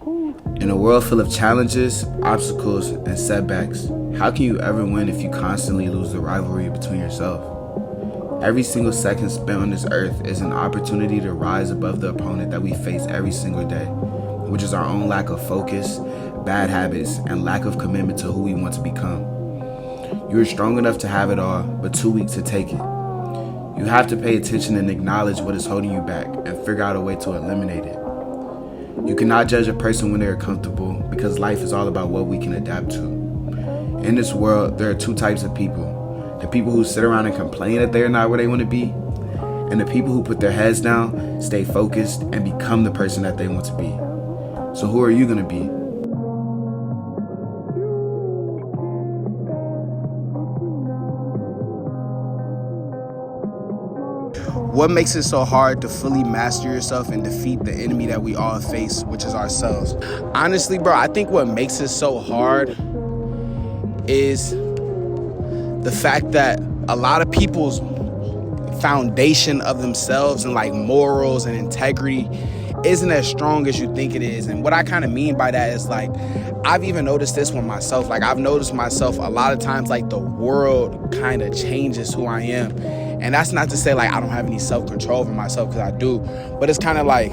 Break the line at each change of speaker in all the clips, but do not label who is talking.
In a world full of challenges, obstacles, and setbacks, how can you ever win if you constantly lose the rivalry between yourself? Every single second spent on this earth is an opportunity to rise above the opponent that we face every single day, which is our own lack of focus, bad habits, and lack of commitment to who we want to become. You are strong enough to have it all, but too weak to take it. You have to pay attention and acknowledge what is holding you back and figure out a way to eliminate it. You cannot judge a person when they are comfortable because life is all about what we can adapt to. In this world, there are two types of people. The people who sit around and complain that they are not where they want to be, and the people who put their heads down, stay focused, and become the person that they want to be. So who are you going to be? What makes it so hard to fully master yourself and defeat the enemy that we all face, which is ourselves? Honestly, bro, I think what makes it so hard is the fact that a lot of people's foundation of themselves and like morals and integrity isn't as strong as you think it is. And what I kind of mean by that is like, I've even noticed this with myself. Like I've noticed myself a lot of times, like the world kind of changes who I am. And that's not to say like I don't have any self-control over myself, because I do, but it's kind of like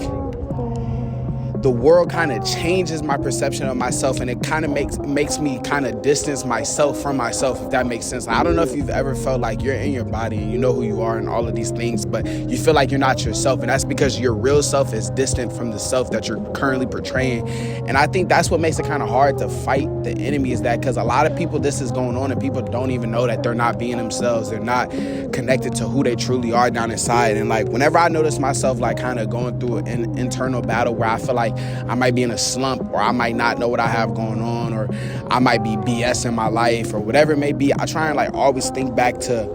the world kind of changes my perception of myself, and it kind of makes me kind of distance myself from myself, if that makes sense. Like, I don't know if you've ever felt like you're in your body and you know who you are and all of these things, but you feel like you're not yourself, and that's because your real self is distant from the self that you're currently portraying. And I think that's what makes it kind of hard to fight the enemy, is that because a lot of people, this is going on and people don't even know that they're not being themselves. They're not connected to who they truly are down inside. And like whenever I notice myself like kind of going through an internal battle where I feel like I might be in a slump, or I might not know what I have going on, or I might be BS in my life, or whatever it may be, I try and like always think back to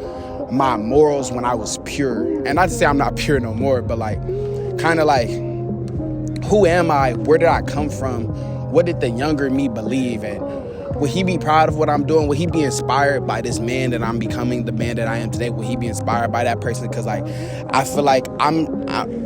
my morals when I was pure. And not to say I'm not pure no more, but like kind of like, who am I? Where did I come from? What did the younger me believe? And would he be proud of what I'm doing? Would he be inspired by this man that I'm becoming, the man that I am today? Would he be inspired by that person? Because like, I feel like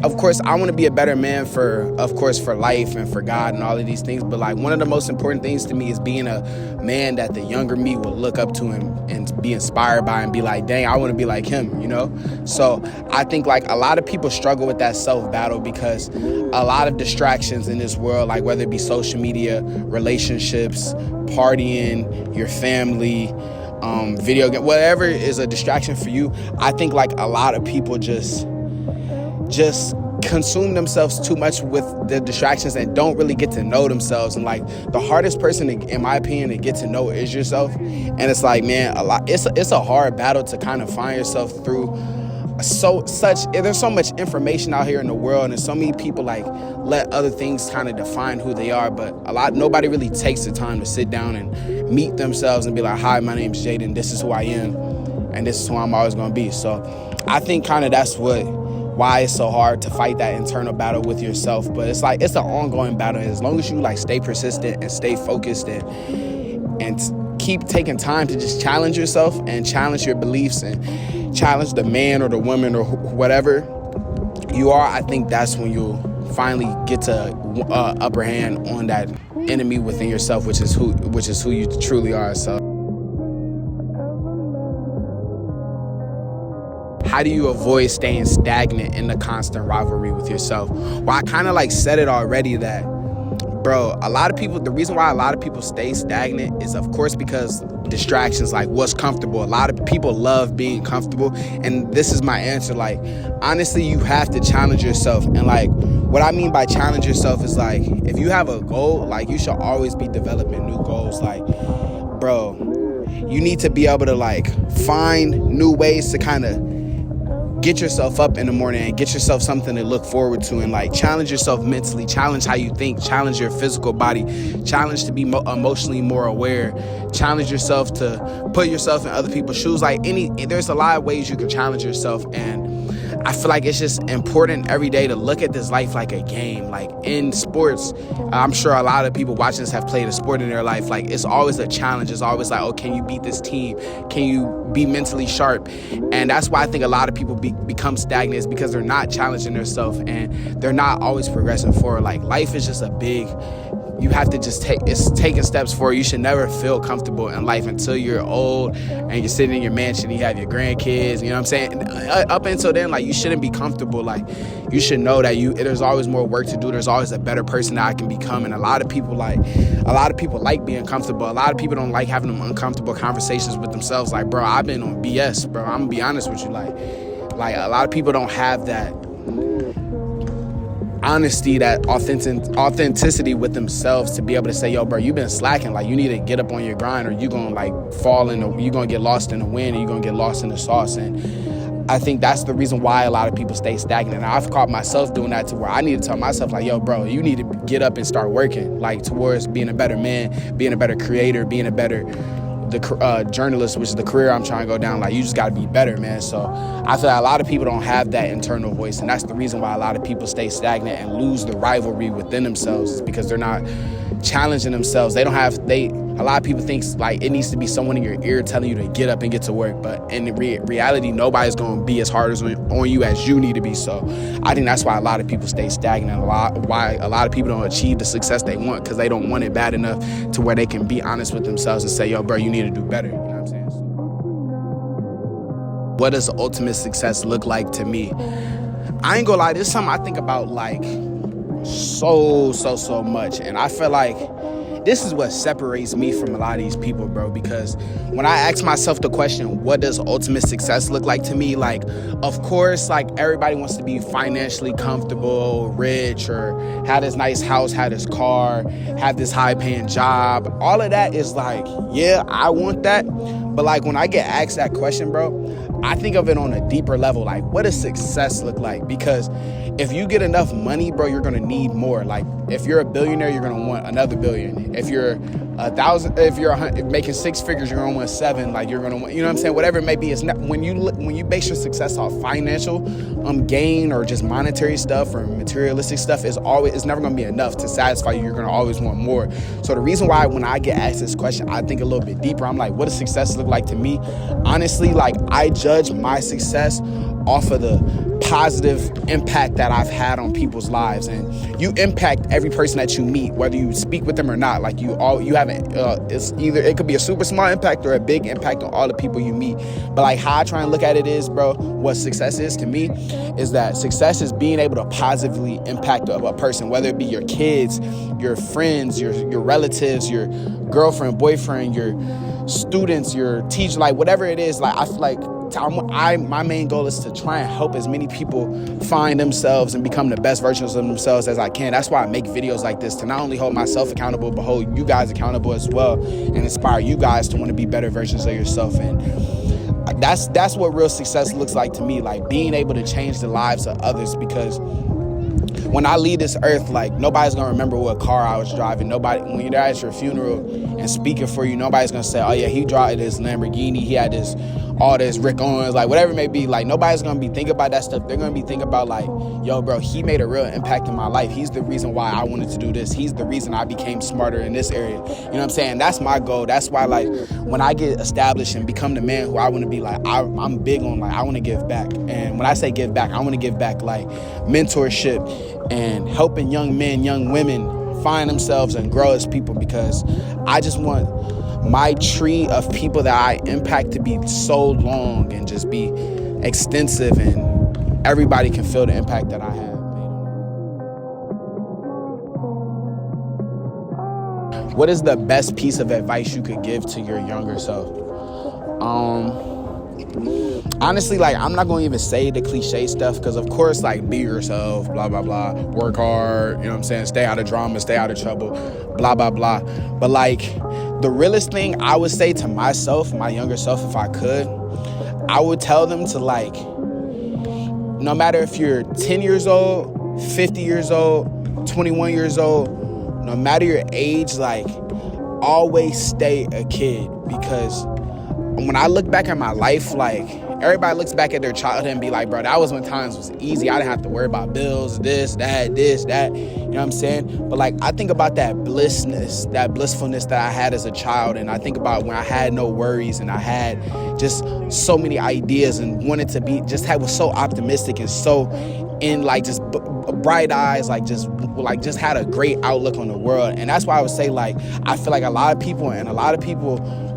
of course, I want to be a better man for life and for God and all of these things. But like, one of the most important things to me is being a man that the younger me will look up to and be inspired by and be like, dang, I want to be like him, you know? So I think like a lot of people struggle with that self-battle because a lot of distractions in this world, like whether it be social media, relationships, partying, your family, video game, whatever is a distraction for you. I think like a lot of people just consume themselves too much with the distractions and don't really get to know themselves. And like the hardest person, in my opinion, to get to know is yourself. And it's like, man, it's a hard battle to kind of find yourself through. There's so much information out here in the world, and so many people like let other things kind of define who they are, but nobody really takes the time to sit down and meet themselves and be like, hi, my name's Jaden, this is who I am, and this is who I'm always gonna be. So I think kind of that's why it's so hard to fight that internal battle with yourself. But it's like, it's an ongoing battle. As long as you like stay persistent and stay focused and keep taking time to just challenge yourself and challenge your beliefs and challenge the man or the woman or whatever you are, I think that's when you'll finally get to upper hand on that enemy within yourself, which is who you truly are. So how do you avoid staying stagnant in the constant rivalry with yourself? Well, I kind of like said it already that, bro, the reason why a lot of people stay stagnant is, of course, because distractions, like what's comfortable. A lot of people love being comfortable. And this is my answer. Like, honestly, you have to challenge yourself. And like, what I mean by challenge yourself is like, if you have a goal, like you should always be developing new goals. Like, bro, you need to be able to like find new ways to kind of get yourself up in the morning and get yourself something to look forward to, and like challenge yourself mentally, challenge how you think, challenge your physical body, challenge to be emotionally more aware, challenge yourself to put yourself in other people's shoes. Like there's a lot of ways you can challenge yourself, and I feel like it's just important every day to look at this life like a game. Like in sports, I'm sure a lot of people watching this have played a sport in their life. Like it's always a challenge. It's always like, oh, can you beat this team? Can you be mentally sharp? And that's why I think a lot of people become stagnant, is because they're not challenging themselves and they're not always progressing forward. Like life is just a big you have to just it's taking steps forward. You should never feel comfortable in life until you're old and you're sitting in your mansion, you have your grandkids, you know what I'm saying? And up until then, like, you shouldn't be comfortable. Like, you should know that there's always more work to do. There's always a better person that I can become. And a lot of people like being comfortable. A lot of people don't like having them uncomfortable conversations with themselves. Like, bro, I've been on BS, bro. I'm gonna be honest with you. Like a lot of people don't have that honesty, that authenticity with themselves to be able to say, yo, bro, you've been slacking. Like, you need to get up on your grind, or you're gonna like you're gonna get lost in the wind, and you're gonna get lost in the sauce. And I think that's the reason why a lot of people stay stagnant. And I've caught myself doing that, to where I need to tell myself, like, yo, bro, you need to get up and start working, like, towards being a better man, being a better creator, being a better journalist, which is the career I'm trying to go down. Like, you just got to be better, man. So I feel like a lot of people don't have that internal voice, and that's the reason why a lot of people stay stagnant and lose the rivalry within themselves, is because they're not challenging themselves. A lot of people think like it needs to be someone in your ear telling you to get up and get to work, but in reality, nobody's going to be as hard on you as you need to be. So I think that's why a lot of people stay stagnant, why a lot of people don't achieve the success they want, because they don't want it bad enough to where they can be honest with themselves and say, yo, bro, you need to do better. You know what I'm saying? What does ultimate success look like to me? I ain't gonna lie, this is something I think about like so much, and I feel like this is what separates me from a lot of these people, bro, because when I ask myself the question, what does ultimate success look like to me? Like, of course, like, everybody wants to be financially comfortable, rich, or have this nice house, have this car, have this high-paying job. All of that is like, yeah, I want that. But like, when I get asked that question, bro, I think of it on a deeper level. Like, what does success look like? Because if you get enough money, bro, you're gonna need more. Like, if you're a billionaire, you're gonna want another billion. If you're making six figures, you're gonna want seven. Like, you're gonna want, you know what I'm saying? Whatever it may be. It's not, when you base your success off financial gain, or just monetary stuff or materialistic stuff, it's never gonna be enough to satisfy you. You're gonna always want more. So the reason why when I get asked this question, I think a little bit deeper. I'm like, what does success look like to me? Honestly, like, I judge my success off of the positive impact that I've had on people's lives. And you impact every person that you meet, whether you speak with them or not. Like, you haven't, it could be a super small impact or a big impact on all the people you meet. But like, how I try and look at it is, bro, what success is to me is that success is being able to positively impact a person, whether it be your kids, your friends, your relatives, your girlfriend, boyfriend, your students, your teacher, like, whatever it is. Like, I feel like my main goal is to try and help as many people find themselves and become the best versions of themselves as I can. That's why I make videos like this, to not only hold myself accountable, but hold you guys accountable as well, and inspire you guys to want to be better versions of yourself. And that's what real success looks like to me, like being able to change the lives of others. Because when I leave this earth, like, nobody's gonna remember what car I was driving. When you're there at your funeral and speaking for you, nobody's gonna say, oh yeah, he drove this Lamborghini, he had all this Rick Owens, like, whatever it may be. Like, nobody's gonna be thinking about that stuff. They're gonna be thinking about, like, yo, bro, he made a real impact in my life. He's the reason why I wanted to do this. He's the reason I became smarter in this area. You know what I'm saying? That's my goal. That's why, like, when I get established and become the man who I want to be, like, I'm big on, like, I want to give back. And when I say give back, I want to give back, like, mentorship and helping young men, young women find themselves and grow as people, because I just want my tree of people that I impact to be so long and just be extensive, and everybody can feel the impact that I have. What is the best piece of advice you could give to your younger self? Honestly, like, I'm not going to even say the cliche stuff, because of course, like, be yourself, blah, blah, blah, work hard, you know what I'm saying, stay out of drama, stay out of trouble, blah, blah, blah. But like, the realest thing I would say to myself, my younger self, if I could, I would tell them to, like, no matter if you're 10 years old, 50 years old, 21 years old, no matter your age, like, always stay a kid. Because when I look back at my life, like, everybody looks back at their childhood and be like, bro, that was when times was easy. I didn't have to worry about bills, this, that. You know what I'm saying? But like, I think about that blissfulness that I had as a child. And I think about when I had no worries and I had just so many ideas and wanted to be, was so optimistic and so in, like, just bright eyes, like just had a great outlook on the world. And that's why I would say, like, I feel like a lot of people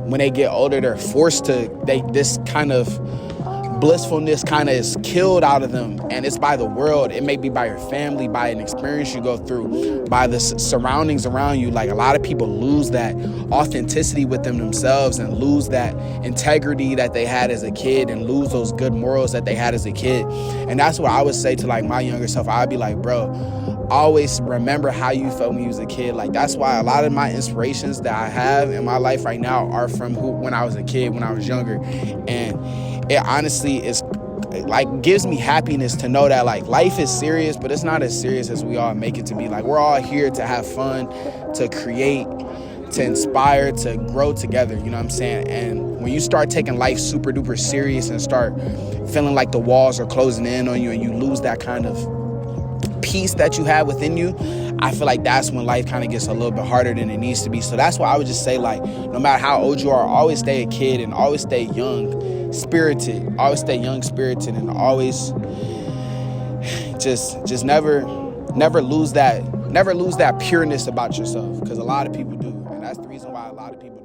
when they get older, they're forced to, this kind of blissfulness kind of is killed out of them, and it's by the world. It may be by your family, by an experience you go through, by the surroundings around you. Like, a lot of people lose that authenticity within themselves and lose that integrity that they had as a kid and lose those good morals that they had as a kid. And that's what I would say to, like, my younger self. I'd be like, bro, always remember how you felt when you was a kid. Like, that's why a lot of my inspirations that I have in my life right now are from when I was a kid, when I was younger. And it honestly is, like, gives me happiness to know that, like, life is serious, but it's not as serious as we all make it to be. Like, we're all here to have fun, to create, to inspire, to grow together, you know what I'm saying? And when you start taking life super duper serious and start feeling like the walls are closing in on you and you lose that kind of peace that you have within you, I feel like that's when life kind of gets a little bit harder than it needs to be. So that's why I would just say, like, no matter how old you are, always stay a kid and always stay young-spirited, and always just never lose that pureness about yourself, because a lot of people do, and that's the reason why a lot of people